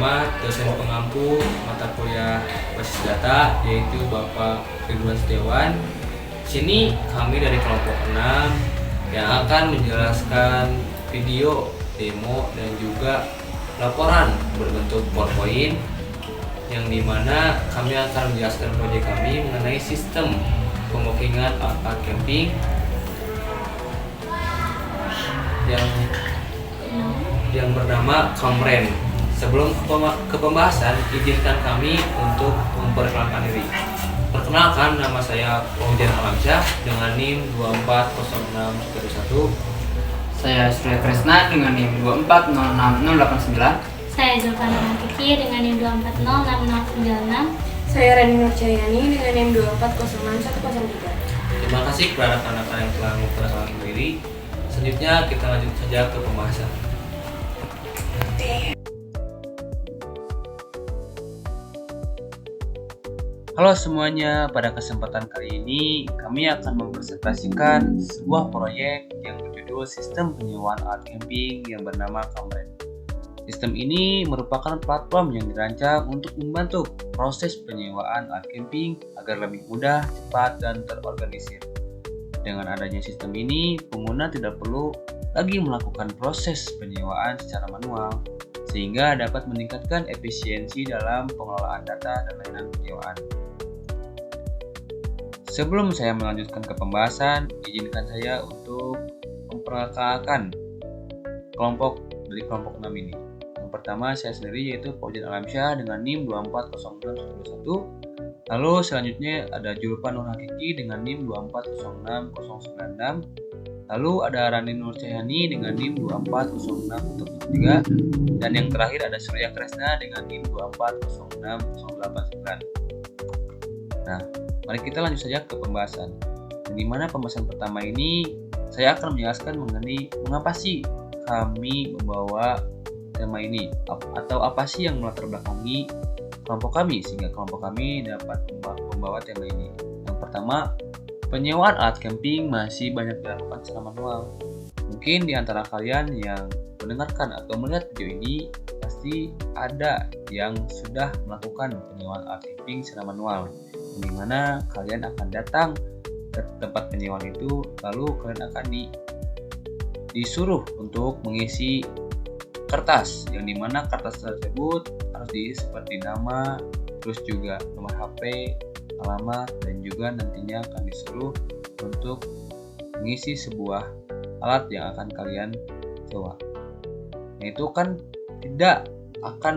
Muhammad, dosen pengampu mata kuliah basis data, yaitu Bapak Ridwan Setiawan. Sini kami dari kelompok 6 yang akan menjelaskan video, demo, dan juga laporan berbentuk PowerPoint, yang dimana kami akan menjelaskan proyek kami mengenai sistem pemukiman art camping yang bernama Kamren. Sebelum ke pembahasan, izinkan kami untuk memperkenalkan diri. Perkenalkan, nama saya Fauzan Alamsyah dengan NIM 2406001. Saya Surya Kresna dengan NIM 2406089. Saya Zulfana Kiki dengan NIM 2406096. Saya Rani Nurjayani dengan NIM 2406103. Terima kasih kepada rekan-rekan yang telah memperkenalkan diri. Selanjutnya kita lanjut saja ke pembahasan. Halo semuanya, pada kesempatan kali ini kami akan mempresentasikan sebuah proyek yang berjudul Sistem Penyewaan Art Camping yang bernama Kamren. Sistem ini merupakan platform yang dirancang untuk membantu proses penyewaan art camping agar lebih mudah, cepat, dan terorganisir. Dengan adanya sistem ini, pengguna tidak perlu lagi melakukan proses penyewaan secara manual, sehingga dapat meningkatkan efisiensi dalam pengelolaan data dan layanan penyewaan. Sebelum saya melanjutkan ke pembahasan, izinkan saya untuk memperkenalkan kelompok 6 ini. Yang pertama saya sendiri, yaitu Fauzan Alamsyah dengan NIM 2406091. Lalu selanjutnya ada Zulfan Nur Hakiki dengan NIM 2406096. Lalu ada Rani Nurjayani dengan NIM 2406103. Dan yang terakhir ada Surya Kresna dengan NIM 2406089. Nah, mari kita lanjut saja ke pembahasan. Di mana pembahasan pertama ini saya akan menjelaskan mengenai mengapa sih kami membawa tema ini, atau apa sih yang melatar belakangi kelompok kami sehingga kelompok kami dapat membawa tema ini. Yang pertama, penyewaan art camping masih banyak dilakukan secara manual. Mungkin di antara kalian yang mendengarkan atau melihat video ini pasti ada yang sudah melakukan penyewaan art camping secara manual, di mana kalian akan datang ke tempat penyewaan itu, lalu kalian akan disuruh untuk mengisi kertas, yang dimana kertas tersebut harus diisi seperti nama, terus juga nomor HP, alamat, dan juga nantinya akan disuruh untuk mengisi sebuah alat yang akan kalian sewa. Nah, itu kan tidak akan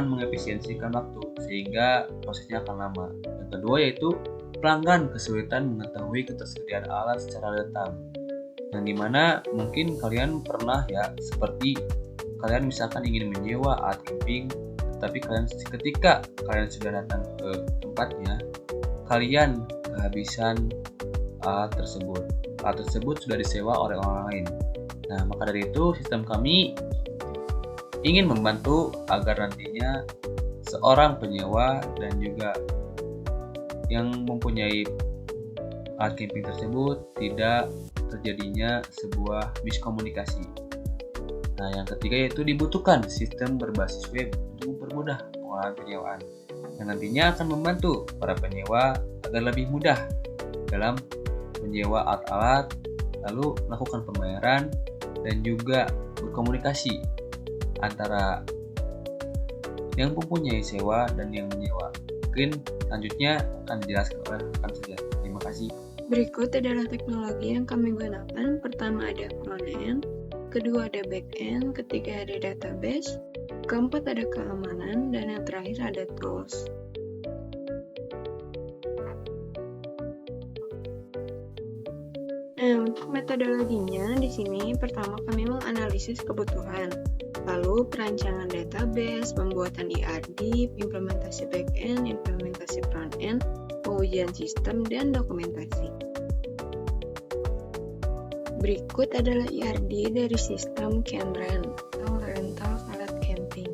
mengefisiensikan waktu, sehingga prosesnya akan lama. Yang kedua yaitu pelanggan kesulitan mengetahui ketersediaan alat secara real time, yang dimana mungkin kalian pernah ya, seperti kalian misalkan ingin menyewa art camping, tapi ketika kalian sudah datang ke tempatnya, kalian kehabisan alat tersebut. Alat tersebut sudah disewa oleh orang lain. Nah, maka dari itu sistem kami ingin membantu agar nantinya seorang penyewa dan juga yang mempunyai art camping tersebut tidak terjadinya sebuah miskomunikasi. Nah, yang ketiga yaitu dibutuhkan sistem berbasis web untuk mempermudah pengolahan penyewaan, yang nantinya akan membantu para penyewa agar lebih mudah dalam menyewa alat-alat, lalu melakukan pembayaran dan juga berkomunikasi antara yang mempunyai sewa dan yang menyewa. Mungkin selanjutnya akan dijelaskan oleh rekan saya. Terima kasih. Berikut adalah teknologi yang kami gunakan. Pertama ada front-end, kedua ada back-end, ketiga ada database, keempat ada keamanan, dan yang terakhir ada tools. Untuk metodologinya di sini pertama kami menganalisis kebutuhan, lalu perancangan database, pembuatan IRD, implementasi back-end, implementasi front-end, pengujian sistem, dan dokumentasi. Berikut adalah IRD dari sistem Kamren atau rental alat camping.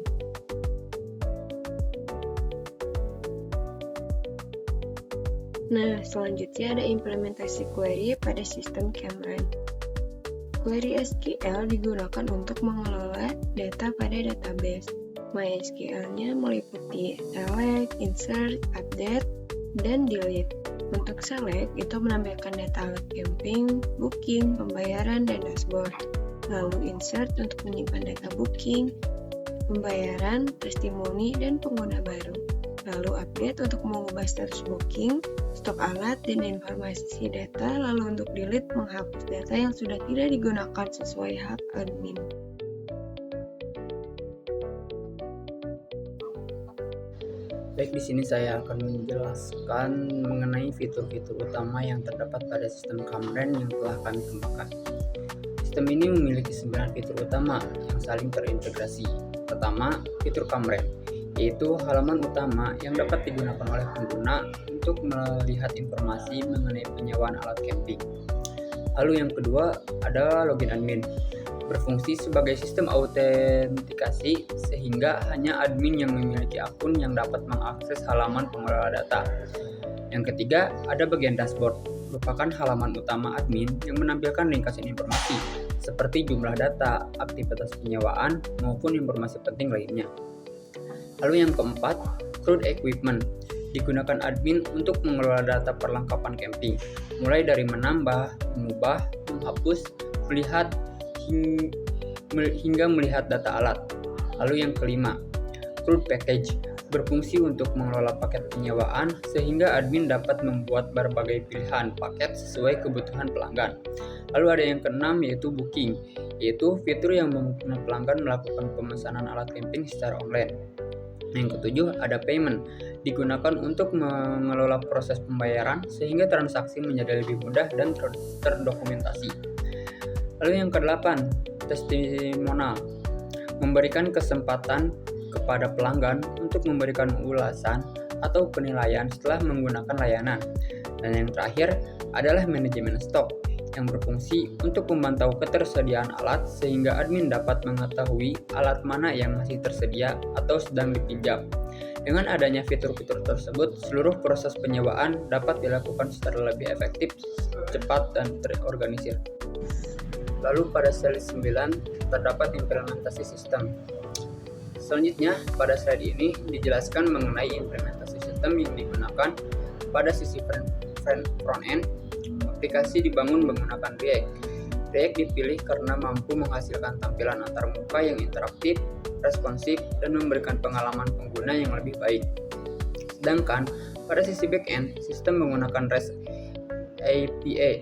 Nah, selanjutnya ada implementasi query pada sistem Kamren. Query SQL digunakan untuk mengelola data pada database. MySQL-nya meliputi select, insert, update, dan delete. Untuk select itu menampilkan data alat camping, booking, pembayaran, dan dashboard. Lalu insert untuk menyimpan data booking, pembayaran, testimoni, dan pengguna baru. Lalu update untuk mengubah status booking, stok alat, dan informasi data. Lalu untuk delete menghapus data yang sudah tidak digunakan sesuai hak admin. Baik, di sini saya akan menjelaskan mengenai fitur-fitur utama yang terdapat pada sistem Camren yang telah kami kembangkan. Sistem ini memiliki 9 fitur utama yang saling terintegrasi. Pertama, fitur Camren, yaitu halaman utama yang dapat digunakan oleh pengguna untuk melihat informasi mengenai penyewaan alat camping. Lalu yang kedua, ada login admin, berfungsi sebagai sistem autentikasi sehingga hanya admin yang memiliki akun yang dapat mengakses halaman pengelola data. Yang ketiga, ada bagian dashboard, merupakan halaman utama admin yang menampilkan ringkasan informasi seperti jumlah data, aktivitas penyewaan, maupun informasi penting lainnya. Lalu yang keempat, crewed equipment, digunakan admin untuk mengelola data perlengkapan camping, mulai dari menambah, mengubah, menghapus, melihat, hingga melihat data alat. Lalu yang kelima, crewed package, berfungsi untuk mengelola paket penyewaan sehingga admin dapat membuat berbagai pilihan paket sesuai kebutuhan pelanggan. Lalu ada yang keenam, yaitu booking, yaitu fitur yang memungkinkan pelanggan melakukan pemesanan alat camping secara online. Yang ketujuh, ada payment, digunakan untuk mengelola proses pembayaran sehingga transaksi menjadi lebih mudah dan terdokumentasi. Lalu yang kedelapan, testimonial, memberikan kesempatan kepada pelanggan untuk memberikan ulasan atau penilaian setelah menggunakan layanan. Dan yang terakhir adalah manajemen stok, yang berfungsi untuk memantau ketersediaan alat sehingga admin dapat mengetahui alat mana yang masih tersedia atau sedang dipinjam. Dengan adanya fitur-fitur tersebut, seluruh proses penyewaan dapat dilakukan secara lebih efektif, cepat, dan terorganisir. Lalu pada slide 9 terdapat implementasi sistem. Selanjutnya, pada slide ini dijelaskan mengenai implementasi sistem yang digunakan pada sisi front-end. Aplikasi dibangun menggunakan React. React dipilih karena mampu menghasilkan tampilan antarmuka yang interaktif, responsif, dan memberikan pengalaman pengguna yang lebih baik. Sedangkan pada sisi backend, sistem menggunakan REST API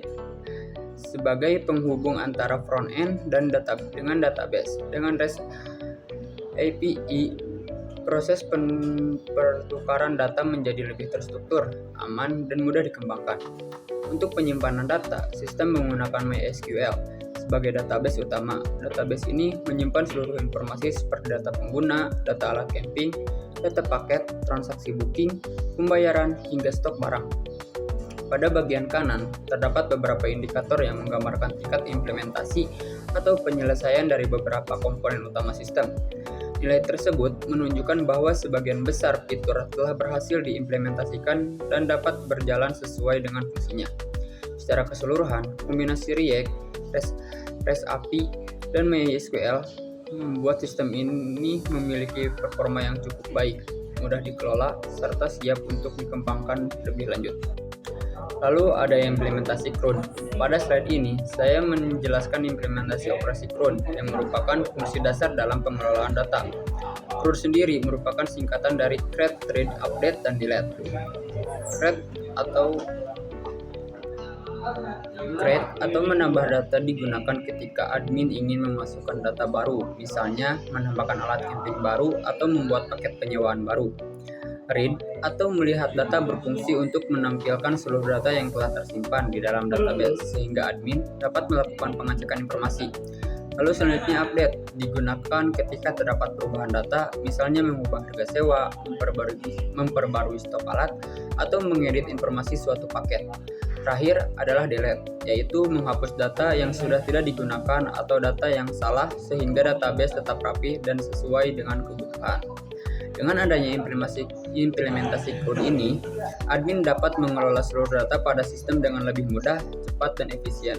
sebagai penghubung antara front-end dan dengan database. Dengan REST API, proses pertukaran data menjadi lebih terstruktur, aman, dan mudah dikembangkan. Untuk penyimpanan data, sistem menggunakan MySQL sebagai database utama. Database ini menyimpan seluruh informasi seperti data pengguna, data alat camping, data paket, transaksi booking, pembayaran, hingga stok barang. Pada bagian kanan, terdapat beberapa indikator yang menggambarkan tingkat implementasi atau penyelesaian dari beberapa komponen utama sistem. Nilai tersebut menunjukkan bahwa sebagian besar fitur telah berhasil diimplementasikan dan dapat berjalan sesuai dengan fungsinya. Secara keseluruhan, kombinasi React, REST API, dan MySQL membuat sistem ini memiliki performa yang cukup baik, mudah dikelola, serta siap untuk dikembangkan lebih lanjut. Lalu ada implementasi cron. Pada slide ini, saya menjelaskan implementasi operasi cron yang merupakan fungsi dasar dalam pengelolaan data. Cron sendiri merupakan singkatan dari create, read, update, dan delete. Create atau menambah data digunakan ketika admin ingin memasukkan data baru, misalnya menambahkan alat camping baru atau membuat paket penyewaan baru. Read atau melihat data berfungsi untuk menampilkan seluruh data yang telah tersimpan di dalam database sehingga admin dapat melakukan pengecekan informasi. Lalu selanjutnya update digunakan ketika terdapat perubahan data, misalnya mengubah harga sewa, memperbarui stok alat, atau mengedit informasi suatu paket. Terakhir adalah delete, yaitu menghapus data yang sudah tidak digunakan atau data yang salah sehingga database tetap rapi dan sesuai dengan kebutuhan. Dengan adanya implementasi cron ini, admin dapat mengelola seluruh data pada sistem dengan lebih mudah, cepat, dan efisien,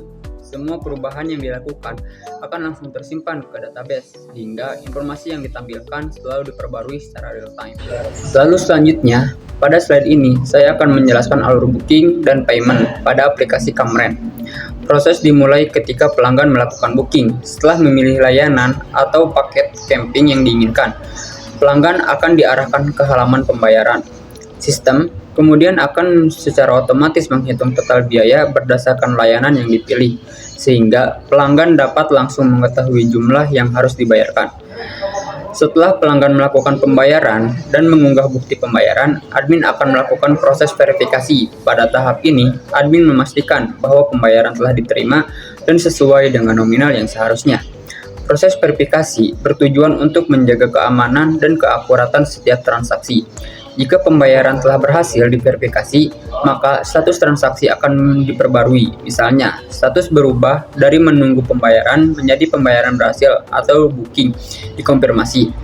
semua perubahan yang dilakukan akan langsung tersimpan ke database, sehingga informasi yang ditampilkan selalu diperbarui secara real time. Lalu selanjutnya, pada slide ini saya akan menjelaskan alur booking dan payment pada aplikasi Kamren. Proses dimulai ketika pelanggan melakukan booking. Setelah memilih layanan atau paket camping yang diinginkan, pelanggan akan diarahkan ke halaman pembayaran. Sistem kemudian akan secara otomatis menghitung total biaya berdasarkan layanan yang dipilih, sehingga pelanggan dapat langsung mengetahui jumlah yang harus dibayarkan. Setelah pelanggan melakukan pembayaran dan mengunggah bukti pembayaran, admin akan melakukan proses verifikasi. Pada tahap ini, admin memastikan bahwa pembayaran telah diterima dan sesuai dengan nominal yang seharusnya. Proses verifikasi bertujuan untuk menjaga keamanan dan keakuratan setiap transaksi. Jika pembayaran telah berhasil diverifikasi, maka status transaksi akan diperbarui. Misalnya, status berubah dari menunggu pembayaran menjadi pembayaran berhasil atau booking dikonfirmasi.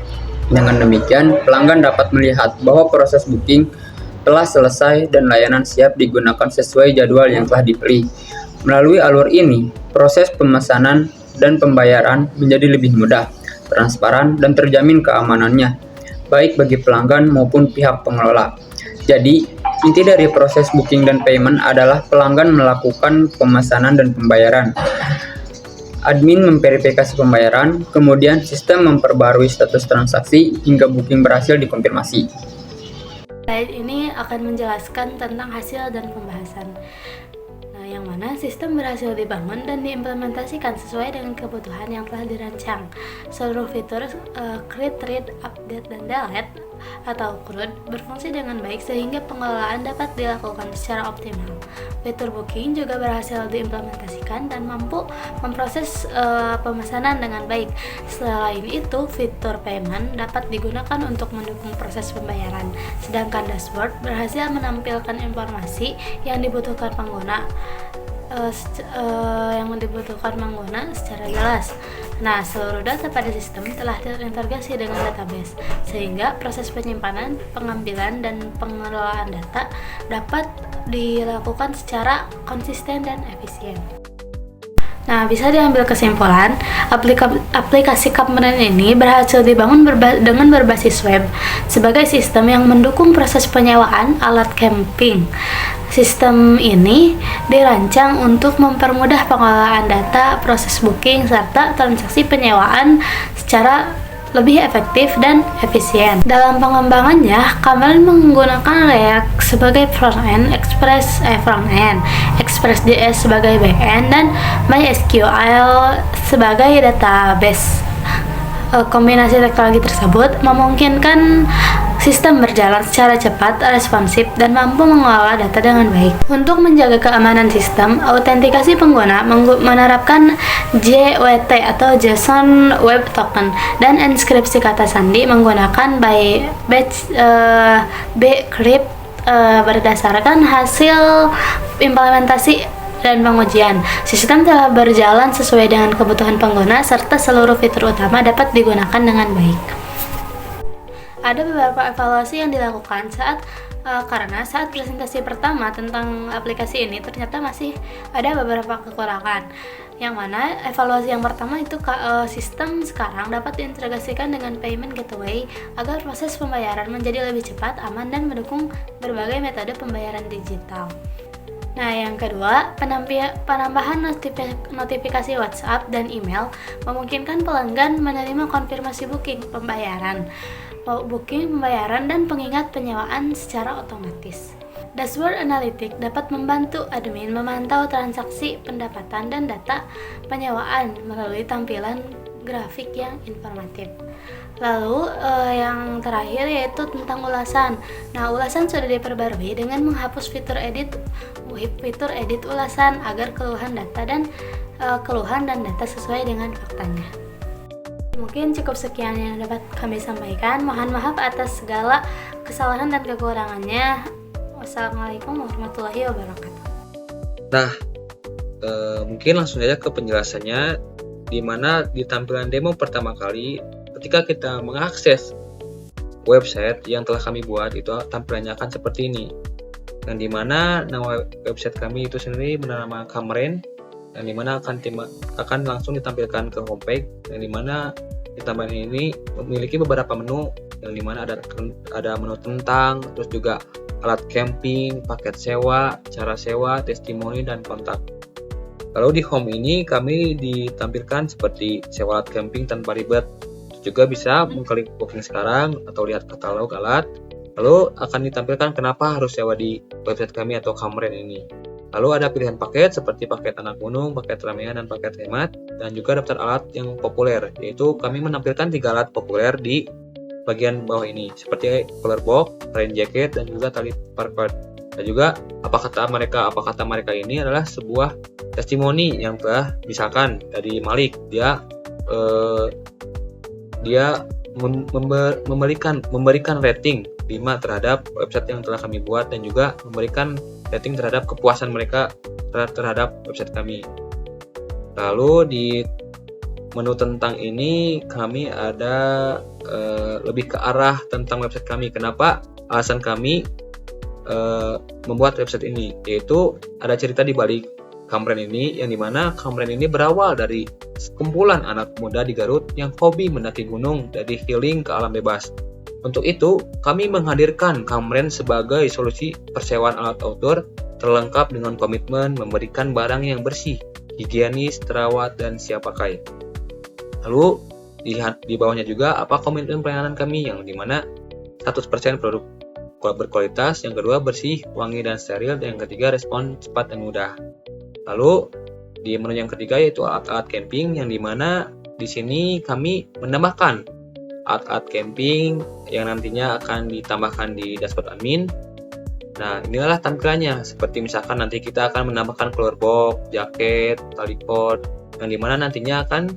Dengan demikian, pelanggan dapat melihat bahwa proses booking telah selesai dan layanan siap digunakan sesuai jadwal yang telah dipilih. Melalui alur ini, proses pemesanan dan pembayaran menjadi lebih mudah, transparan, dan terjamin keamanannya, baik bagi pelanggan maupun pihak pengelola. Jadi, inti dari proses booking dan payment adalah pelanggan melakukan pemesanan dan pembayaran. Admin memverifikasi pembayaran, kemudian sistem memperbarui status transaksi hingga booking berhasil dikonfirmasi. Slide ini akan menjelaskan tentang hasil dan pembahasan. Yang mana sistem berhasil dibangun dan diimplementasikan sesuai dengan kebutuhan yang telah dirancang. Seluruh fitur create, read, update, dan delete atau CRUD berfungsi dengan baik sehingga pengelolaan dapat dilakukan secara optimal. Fitur booking juga berhasil diimplementasikan dan mampu memproses pemesanan dengan baik. Selain itu, fitur payment dapat digunakan untuk mendukung proses pembayaran, sedangkan dashboard berhasil menampilkan informasi yang dibutuhkan pengguna secara jelas. Nah, seluruh data pada sistem telah terintegrasi dengan database, sehingga proses penyimpanan, pengambilan, dan pengelolaan data dapat dilakukan secara konsisten dan efisien. Nah, bisa diambil kesimpulan, aplikasi Kamren ini berhasil dibangun dengan berbasis web sebagai sistem yang mendukung proses penyewaan alat camping. Sistem ini dirancang untuk mempermudah pengelolaan data, proses booking, serta transaksi penyewaan secara lebih efektif dan efisien. Dalam pengembangannya, Kamren menggunakan React sebagai front-end, Express.js sebagai back-end, dan MySQL sebagai database. Kombinasi teknologi tersebut memungkinkan sistem berjalan secara cepat, responsif, dan mampu mengelola data dengan baik. Untuk menjaga keamanan sistem, autentikasi pengguna menerapkan JWT atau JSON Web Token dan inskripsi kata sandi menggunakan Bcrypt berdasarkan hasil implementasi dan pengujian. Sistem telah berjalan sesuai dengan kebutuhan pengguna serta seluruh fitur utama dapat digunakan dengan baik. Ada beberapa evaluasi yang dilakukan karena saat presentasi pertama tentang aplikasi ini ternyata masih ada beberapa kekurangan. Yang mana evaluasi yang pertama itu sistem sekarang dapat diintegrasikan dengan payment gateway agar proses pembayaran menjadi lebih cepat, aman, dan mendukung berbagai metode pembayaran digital. Nah, yang kedua, penambahan notifikasi WhatsApp dan email memungkinkan pelanggan menerima konfirmasi booking pembayaran, dan pengingat penyewaan secara otomatis. Dashboard Analytics dapat membantu admin memantau transaksi, pendapatan, dan data penyewaan melalui tampilan grafik yang informatif. Lalu yang terakhir yaitu tentang ulasan. Nah, ulasan sudah diperbarui dengan menghapus fitur edit ulasan agar keluhan dan data sesuai dengan faktanya. Mungkin cukup sekian yang dapat kami sampaikan. Mohon maaf atas segala kesalahan dan kekurangannya. Wassalamualaikum warahmatullahi wabarakatuh. Nah, mungkin langsung aja ke penjelasannya, di mana di tampilan demo pertama kali ketika kita mengakses website yang telah kami buat, itu tampilannya akan seperti ini. Dan di mana nama website kami itu sendiri bernama Kamren. yang dimana akan langsung ditampilkan ke homepage, yang dimana di tambahan ini memiliki beberapa menu, yang dimana ada menu tentang, terus juga alat camping, paket sewa, cara sewa, testimoni, dan kontak. Lalu di home ini kami ditampilkan seperti sewa alat camping tanpa ribet. Juga bisa mengklik booking sekarang atau lihat katalog alat. Lalu akan ditampilkan kenapa harus sewa di website kami atau Kamren ini. Lalu ada pilihan paket seperti paket anak gunung, paket ramean, dan paket hemat, dan juga daftar alat yang populer, yaitu kami menampilkan 3 alat populer di bagian bawah ini, seperti cooler box, rain jacket, dan juga tali paracord. Dan juga apa kata mereka ini adalah sebuah testimoni yang telah misalkan dari Malik, dia memberikan rating 5 terhadap website yang telah kami buat, dan juga memberikan rating terhadap kepuasan mereka terhadap website kami. Lalu di menu tentang ini kami ada lebih ke arah tentang website kami. Kenapa alasan kami membuat website ini, yaitu ada cerita di balik Kamren ini, yang dimana Kamren ini berawal dari kumpulan anak muda di Garut yang hobi mendaki gunung dari healing ke alam bebas. Untuk itu, kami menghadirkan Kamren sebagai solusi persewaan alat outdoor terlengkap dengan komitmen memberikan barang yang bersih, higienis, terawat, dan siap pakai. Lalu di bawahnya juga apa komitmen pelayanan kami, yang dimana 100% produk berkualitas, yang kedua bersih, wangi, dan steril, dan yang ketiga respon cepat dan mudah. Lalu di menu yang ketiga yaitu alat-alat camping, yang dimana di sini kami menambahkan alat-alat camping yang nantinya akan ditambahkan di dashboard admin. Nah, inilah tampilannya. Seperti misalkan nanti kita akan menambahkan cooler box, jaket, tali cord, yang dimana nantinya akan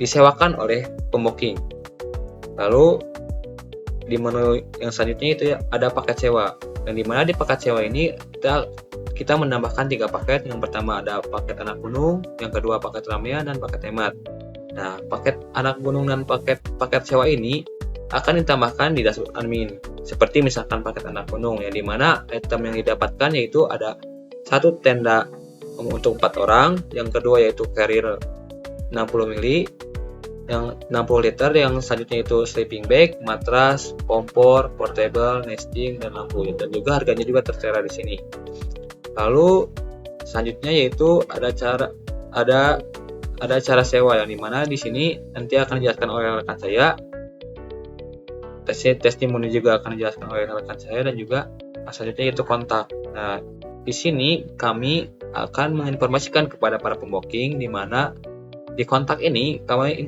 disewakan oleh pembooking. Lalu di menu yang selanjutnya itu ada paket sewa, yang dimana di paket sewa ini kita menambahkan 3 paket. Yang pertama ada paket anak gunung, yang kedua paket ramean, dan paket hemat. Nah, paket anak gunung dan paket sewa ini akan ditambahkan di dashboard admin. Seperti misalkan paket anak gunung, yang dimana item yang didapatkan yaitu ada 1 tenda untuk 4 orang, yang kedua yaitu carrier 60 mili, yang 60 liter, yang selanjutnya itu sleeping bag, matras, kompor, portable, nesting, dan lampu. Dan juga harganya juga tertera di sini. Lalu selanjutnya yaitu ada cara sewa, yang dimana di sini nanti akan dijelaskan oleh rekan saya. Testimoni juga akan dijelaskan oleh rekan saya, dan juga selanjutnya yaitu kontak. Nah, di sini kami akan menginformasikan kepada para pembooking, di mana di kontak ini kami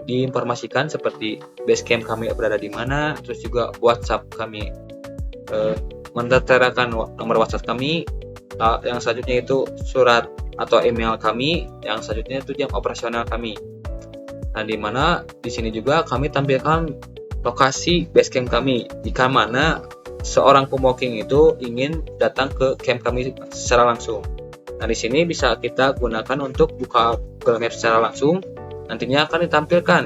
diinformasikan seperti base camp kami berada di mana, terus juga WhatsApp kami, menterterakan nomor WhatsApp kami, yang selanjutnya itu surat atau email kami, yang selanjutnya itu jam operasional kami. Nah, di mana di sini juga kami tampilkan lokasi base camp kami jika mana seorang pembooking itu ingin datang ke camp kami secara langsung. Nah, di sini bisa kita gunakan untuk buka Google Maps secara langsung. Nantinya akan ditampilkan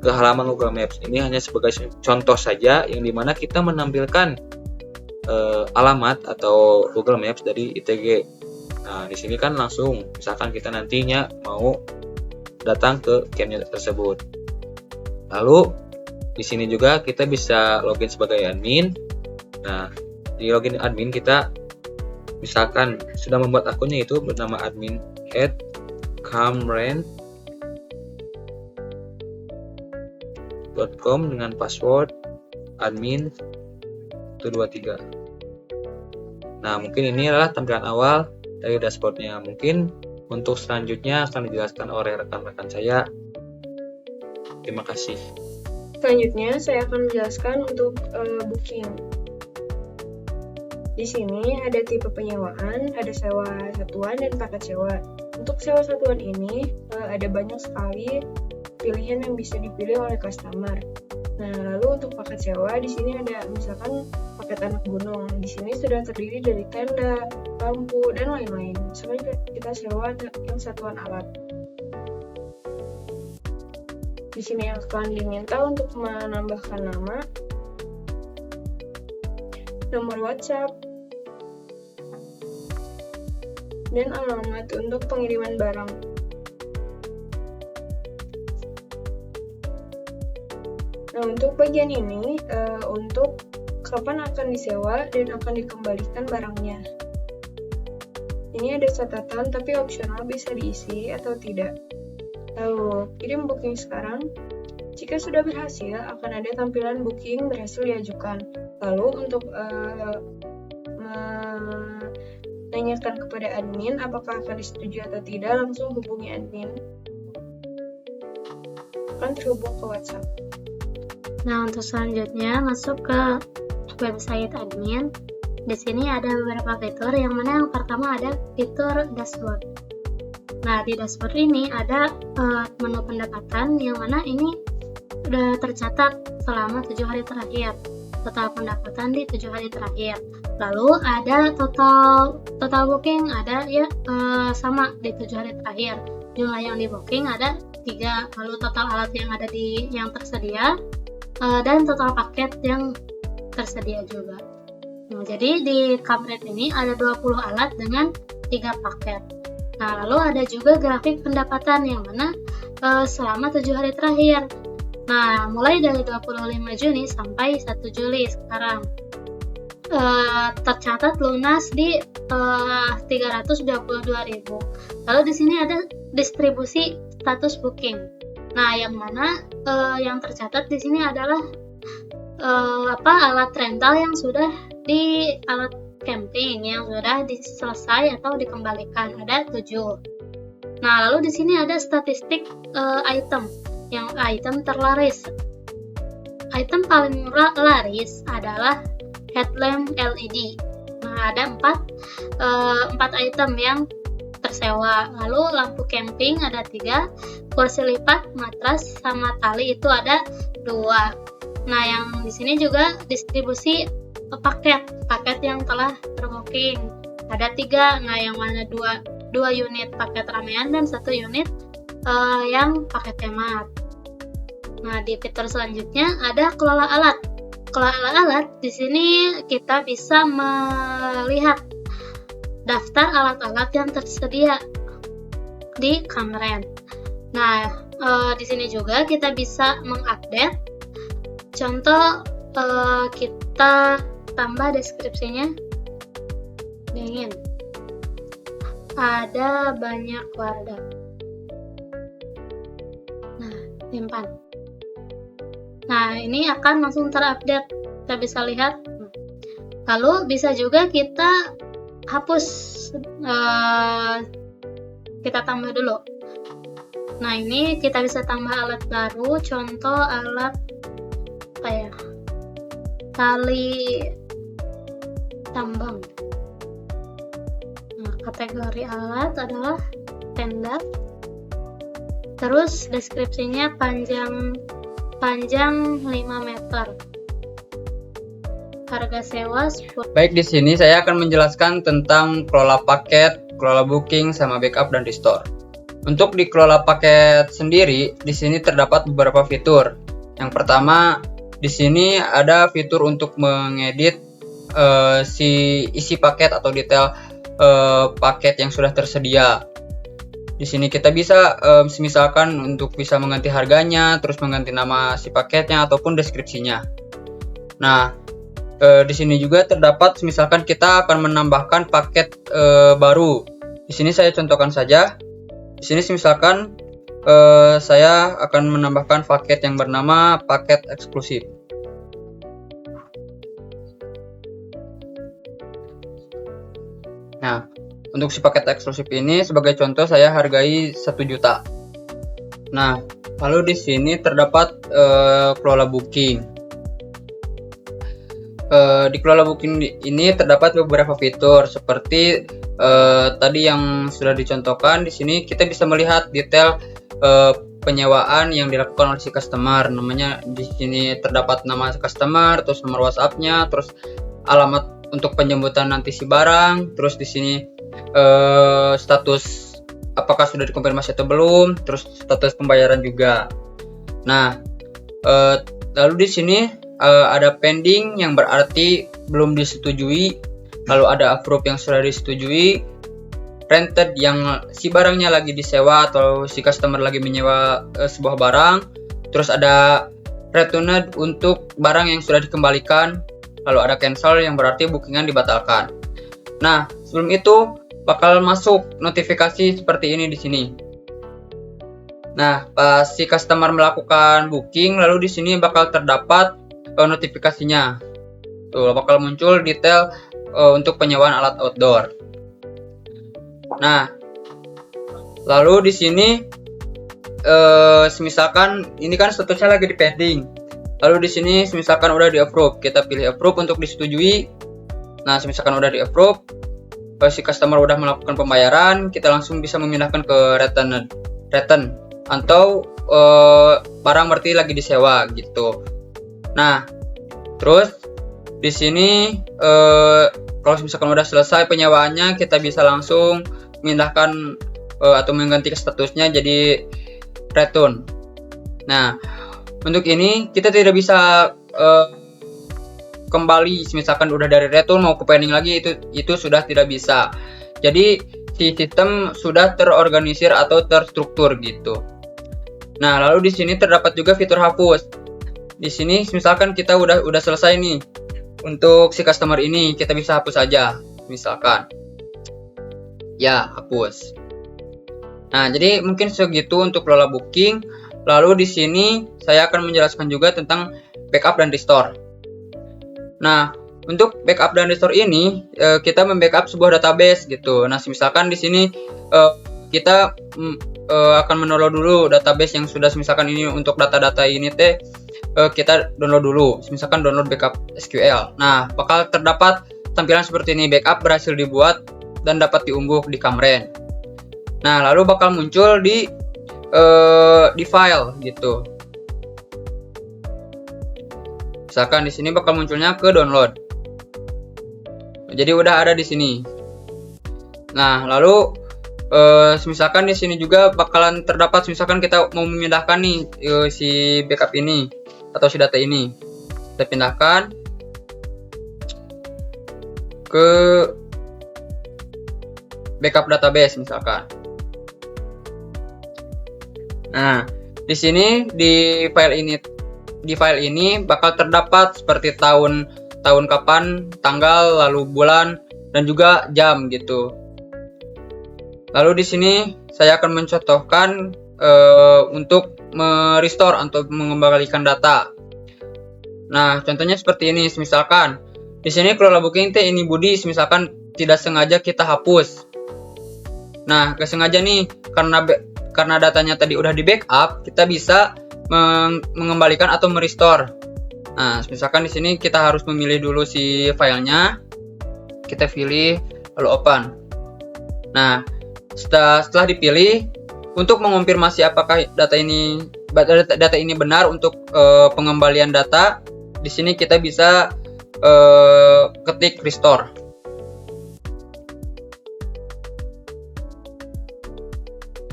ke halaman Google Maps. Ini hanya sebagai contoh saja, yang dimana kita menampilkan alamat atau Google Maps dari ITG. Nah, di sini kan langsung, misalkan kita nantinya mau datang ke campnya tersebut. Lalu di sini juga kita bisa login sebagai admin. Nah, di login admin kita misalkan sudah membuat akunnya itu bernama admin @kamren.com dengan password admin 123. Nah, mungkin ini adalah tampilan awal dari dashboardnya. Mungkin untuk selanjutnya akan dijelaskan oleh rekan-rekan saya. Terima kasih. Selanjutnya saya akan menjelaskan untuk booking. Di sini ada tipe penyewaan, ada sewa satuan dan paket sewa. Untuk sewa satuan ini ada banyak sekali pilihan yang bisa dipilih oleh customer. Nah, lalu untuk paket sewa di sini ada misalkan paket anak gunung. Di sini sudah terdiri dari tenda, lampu, dan lain-lain. Misalnya kita sewa yang satuan alat. Di sini akan diminta untuk menambahkan nama, nomor WhatsApp, dan alamat untuk pengiriman barang. Nah, untuk bagian ini, untuk kapan akan disewa dan akan dikembalikan barangnya. Ini ada catatan, tapi opsional bisa diisi atau tidak. Lalu, kirim booking sekarang. Jika sudah berhasil, akan ada tampilan booking berhasil diajukan. Lalu, untuk menanyakan kepada admin apakah akan disetujui atau tidak, langsung hubungi admin. Akan terhubung ke WhatsApp. Nah, untuk selanjutnya masuk ke website admin. Di sini ada beberapa fitur, yang mana yang pertama ada fitur dashboard. Nah, di dashboard ini ada menu pendapatan, yang mana ini sudah tercatat selama 7 hari terakhir. Total pendapatan di 7 hari terakhir. Lalu ada total booking, ada ya sama di 7 hari terakhir. Jumlah yang di booking ada 3. Lalu total alat yang ada yang tersedia dan total paket yang tersedia juga. Nah, jadi di Kampret ini ada 20 alat dengan 3 paket. Nah, lalu ada juga grafik pendapatan, yang mana selama 7 hari terakhir. Nah, mulai dari 25 Juni sampai 1 Juli sekarang. Tercatat lunas di 322.000. Lalu di sini ada distribusi status booking. Nah, yang mana yang tercatat di sini adalah alat rental yang sudah di alat camping yang sudah selesai atau dikembalikan, ada 7. Nah, lalu di sini ada statistik item, yang item terlaris. Item paling laris adalah headlamp LED. Nah, ada 4 item yang tersewa. Lalu lampu camping ada 3, kursi lipat, matras, sama tali itu ada 2. Nah, yang di sini juga distribusi paket yang telah terbooking ada 3. Nah, yang mana 2 unit paket ramean dan 1 unit yang paket hemat. Nah, di fitur selanjutnya ada kelola alat. Kelola alat di sini kita bisa melihat daftar alat-alat yang tersedia di Kamren. Nah, di sini juga kita bisa mengupdate. Contoh, kita tambah deskripsinya dingin. Ada banyak wadah. Nah, simpan. Nah, ini akan langsung terupdate. Kita bisa lihat. Lalu bisa juga kita hapus. Kita tambah dulu. Nah, ini kita bisa tambah alat baru. Contoh alat tali tambang. Nah, kategori alat adalah tenda. Terus deskripsinya panjang 5 meter. Harga sewa 10. Baik, di sini saya akan menjelaskan tentang kelola paket, kelola booking, sama backup dan restore. Untuk di kelola paket sendiri, di sini terdapat beberapa fitur. Yang pertama, di sini ada fitur untuk mengedit isi paket atau detail paket yang sudah tersedia. Di sini kita bisa misalkan untuk bisa mengganti harganya, terus mengganti nama si paketnya ataupun deskripsinya. Nah, di sini juga terdapat misalkan kita akan menambahkan paket baru. Di sini saya contohkan saja. Di sini misalkan saya akan menambahkan paket yang bernama paket eksklusif. Nah, untuk si paket eksklusif ini sebagai contoh saya hargai 1 juta. Nah, lalu di sini terdapat kelola booking. Di kelola booking ini terdapat beberapa fitur seperti tadi yang sudah dicontohkan. Di sini kita bisa melihat detail penyewaan yang dilakukan oleh si customer. Namanya di sini terdapat nama customer, terus nomor WhatsApp-nya, terus alamat untuk penjemputan nanti si barang, terus di sini status apakah sudah dikonfirmasi atau belum, terus status pembayaran juga. Nah, lalu di sini ada pending yang berarti belum disetujui, lalu ada approve yang sudah disetujui, rented yang si barangnya lagi disewa atau si customer lagi menyewa sebuah barang. Terus ada returned untuk barang yang sudah dikembalikan. Lalu ada cancel yang berarti bookingan dibatalkan. Nah, sebelum itu bakal masuk notifikasi seperti ini di sini. Nah, pas si customer melakukan booking, lalu di sini bakal terdapat notifikasinya. Tuh, bakal muncul detail untuk penyewaan alat outdoor. Nah, lalu di sini misalkan ini kan statusnya lagi di pending. Lalu di sini misalkan udah di approve, kita pilih approve untuk disetujui. Nah, misalkan udah di approve, si customer udah melakukan pembayaran, kita langsung bisa memindahkan ke return atau barang berarti lagi disewa gitu. Nah, terus di sini kalau misalkan udah selesai penyewaannya, kita bisa langsung memindahkan atau mengganti statusnya jadi return. Nah, untuk ini kita tidak bisa kembali misalkan udah dari return mau ke pending lagi, itu sudah tidak bisa. Jadi si sistem sudah terorganisir atau terstruktur gitu. Nah, lalu di sini terdapat juga fitur hapus. Di sini misalkan kita udah selesai nih untuk si customer ini, kita bisa hapus aja misalkan. Ya, hapus. Nah, jadi mungkin segitu untuk kelola booking. Lalu di sini saya akan menjelaskan juga tentang backup dan restore. Nah, untuk backup dan restore ini kita membackup sebuah database gitu. Nah, misalkan di sini kita akan mendownload dulu database yang sudah misalkan ini untuk data-data ini kita download dulu. Misalkan download backup SQL. Nah, bakal terdapat tampilan seperti ini, backup berhasil dibuat dan dapat diunggah di Kamren. Nah, lalu bakal muncul di file gitu. Misalkan di sini bakal munculnya ke download. Jadi udah ada di sini. Nah, lalu misalkan di sini juga bakalan terdapat misalkan kita mau memindahkan nih si backup ini atau si data ini. Kita pindahkan ke backup database misalkan. Nah, di sini di file ini bakal terdapat seperti tahun kapan, tanggal, lalu bulan dan juga jam gitu. Lalu di sini saya akan mencontohkan untuk merestore atau mengembalikan data. Nah, contohnya seperti ini. Misalkan di sini kelola booking ini Budi, misalkan tidak sengaja kita hapus. Nah, kesengaja nih karena datanya tadi udah di backup, kita bisa mengembalikan atau merestore. Nah, misalkan di sini kita harus memilih dulu si filenya. Kita pilih lalu open. Nah, setelah dipilih, untuk mengonfirmasi apakah data ini benar untuk pengembalian data, di sini kita bisa ketik restore.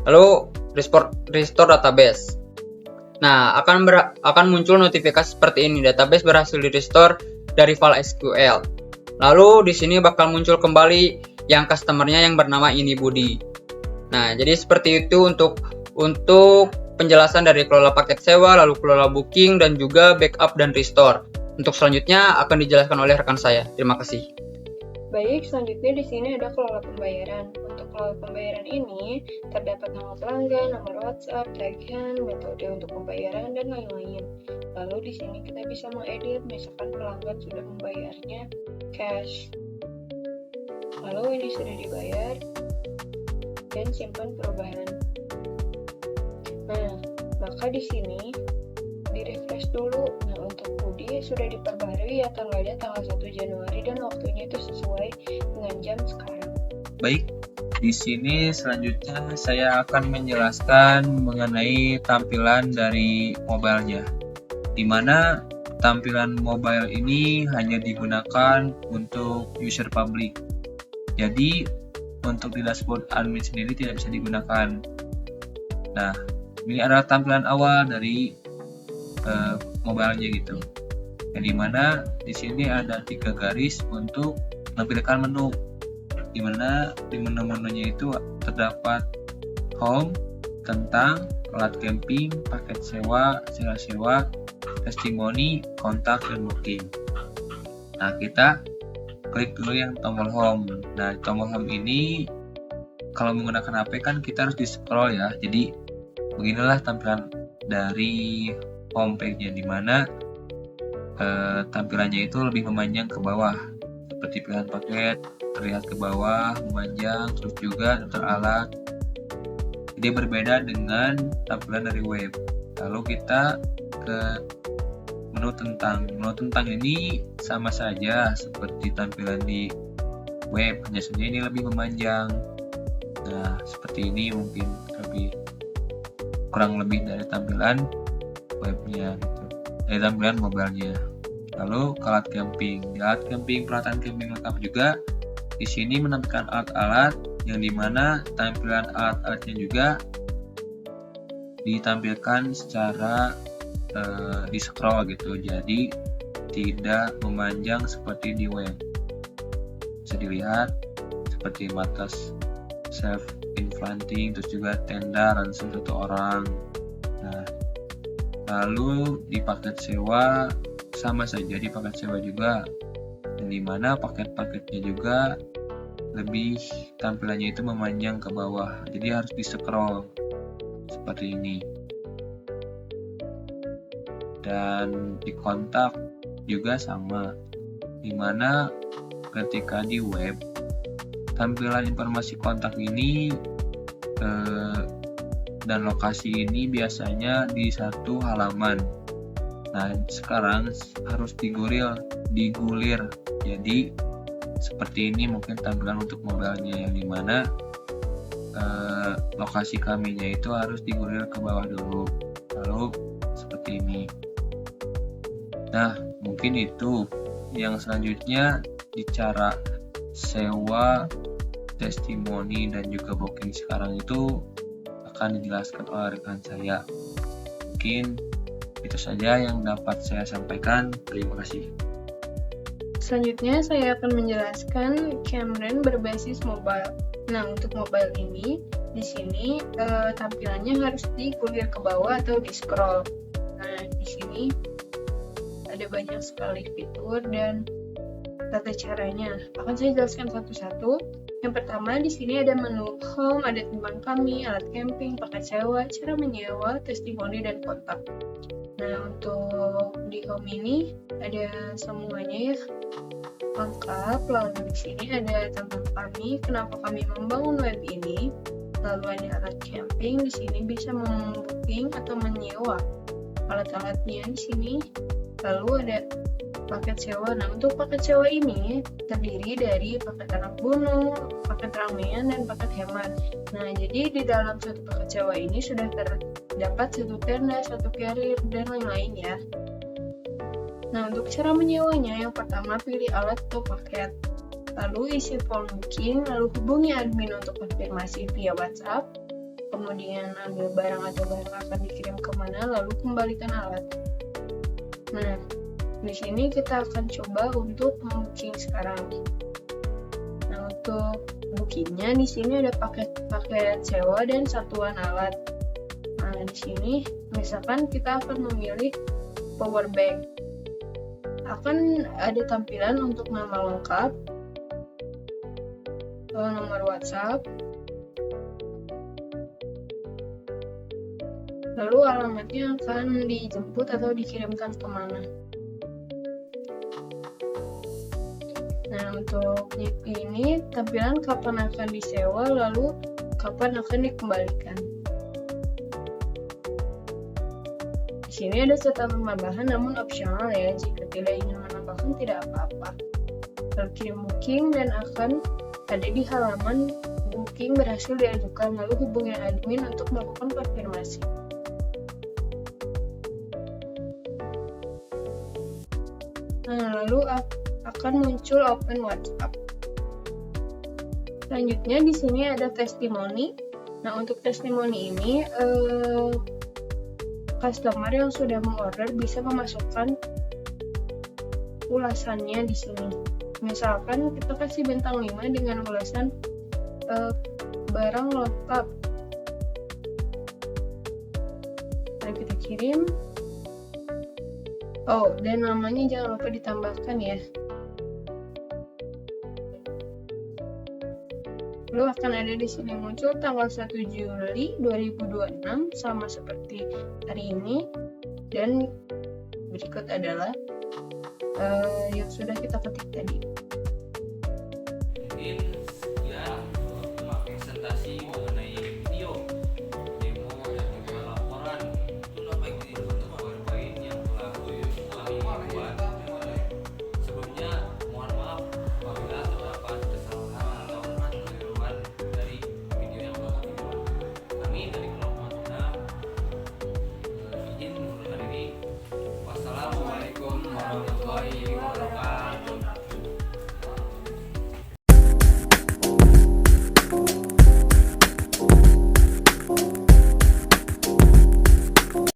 Lalu restore database. Nah, akan muncul notifikasi seperti ini, database berhasil di-restore dari file SQL. Lalu di sini bakal muncul kembali yang customernya yang bernama ini Budi. Nah, jadi seperti itu untuk penjelasan dari kelola paket sewa, lalu kelola booking dan juga backup dan restore. Untuk selanjutnya akan dijelaskan oleh rekan saya. Terima kasih. Baik, selanjutnya di sini ada kelola pembayaran. Untuk kelola pembayaran ini terdapat nama pelanggan, nomor WhatsApp, tagihan, metode untuk pembayaran dan lain-lain. Lalu di sini kita bisa mengedit, misalkan pelanggan sudah membayarnya cash. Lalu ini sudah dibayar dan simpan perubahan. Nah, maka di sini di-refresh dulu. Nah, untuk Budi sudah diperbarui ya tanggalnya tanggal 1 Januari dan waktunya itu sesuai dengan jam sekarang. Baik, di sini selanjutnya saya akan menjelaskan mengenai tampilan dari mobilenya, di mana tampilan mobile ini hanya digunakan untuk user public. Jadi untuk di dashboard admin sendiri tidak bisa digunakan. Nah, ini adalah tampilan awal dari mobilenya gitu. Yang dimana di sini ada 3 garis untuk menampilkan menu. di mana di menu-menunya itu terdapat home, tentang, alat camping, paket sewa, sewa, testimoni, kontak, dan booking. Nah, kita klik dulu yang tombol home. Nah, tombol home ini kalau menggunakan HP kan kita harus di-scroll ya. Jadi beginilah tampilan dari homepage-nya, di mana tampilannya itu lebih memanjang ke bawah. Seperti pilihan paket terlihat ke bawah, memanjang, terus juga daftar alat. Jadi berbeda dengan tampilan dari web. Lalu kita ke menu tentang. Menu tentang ini sama saja seperti tampilan di web, hanya saja ini lebih memanjang. Nah, seperti ini mungkin kurang lebih dari tampilan webnya gitu. Dari tampilan mobilenya. Lalu ke alat camping. Di alat camping, peralatan camping lengkap juga. Di sini menampilkan alat-alat yang dimana tampilan alat-alatnya juga ditampilkan secara di scroll gitu, jadi tidak memanjang seperti di web. Bisa dilihat seperti matras self inflating, terus juga tenda ransom 1 orang. Nah, lalu di paket sewa sama saja, di paket sewa juga, yang dimana paket-paketnya juga lebih tampilannya itu memanjang ke bawah, jadi harus di scroll seperti ini. Dan di kontak juga sama, dimana ketika di web tampilan informasi kontak ini dan lokasi ini biasanya di satu halaman. Nah, sekarang harus digulir. Jadi seperti ini mungkin tampilan untuk mobilnya, yang dimana lokasi kaminya itu harus digulir ke bawah dulu, lalu seperti ini. Nah, mungkin itu. Yang selanjutnya di cara sewa, testimoni, dan juga booking sekarang itu akan dijelaskan oleh rekan saya. Mungkin itu saja yang dapat saya sampaikan. Terima kasih. Selanjutnya saya akan menjelaskan Camren berbasis mobile. Nah, untuk mobile ini di sini tampilannya harus digulir ke bawah atau di scroll. Nah, di sini ada banyak sekali fitur dan tata caranya. Akan saya jelaskan satu-satu. Yang pertama, di sini ada menu home, ada tentang kami, alat camping, paket sewa, cara menyewa, testimoni, dan kontak. Nah, untuk di home ini ada semuanya ya, lengkap. Lalu di sini ada tentang kami, kenapa kami membangun web ini. Lalu ada alat camping, di sini bisa membooking atau menyewa alat-alatnya di sini. Lalu ada paket sewa. Nah, untuk paket sewa ini terdiri dari paket anak gunung, paket ramean, dan paket hemat. Nah, jadi di dalam satu paket sewa ini sudah terdapat satu tenda, satu carrier, dan lain-lain ya. Nah, untuk cara menyewanya, yang pertama pilih alat atau paket. Lalu isi form booking, lalu hubungi admin untuk konfirmasi via WhatsApp. Kemudian ambil barang atau barang akan dikirim kemana, lalu kembalikan alat. Nah, di sini kita akan coba untuk membooking sekarang. Nah, untuk bookingnya di sini ada paket sewa dan satuan alat. Nah, di sini misalkan kita akan memilih power bank. Akan ada tampilan untuk nama lengkap, nomor WhatsApp, lalu alamatnya akan dijemput atau dikirimkan kemana. Nah, untuk ini tampilan kapan akan disewa, lalu kapan akan dikembalikan. Di sini ada catatan tambahan namun opsional ya, jika tidak ingin menambahkan tidak apa-apa. Lalu kirim booking dan akan ada di halaman booking berhasil diajukan, lalu hubungi admin untuk melakukan konfirmasi. Nah, lalu akan muncul open WhatsApp. Selanjutnya di sini ada testimoni. Nah, untuk testimoni ini customer yang sudah mengorder bisa memasukkan ulasannya di sini. Misalkan kita kasih bintang 5 dengan ulasan barang lengkap. Lalu kita kirim. Oh, dan namanya jangan lupa ditambahkan ya. Lalu akan ada di sini muncul tanggal 1 Juli 2026 sama seperti hari ini, dan berikut adalah yang sudah kita ketik tadi.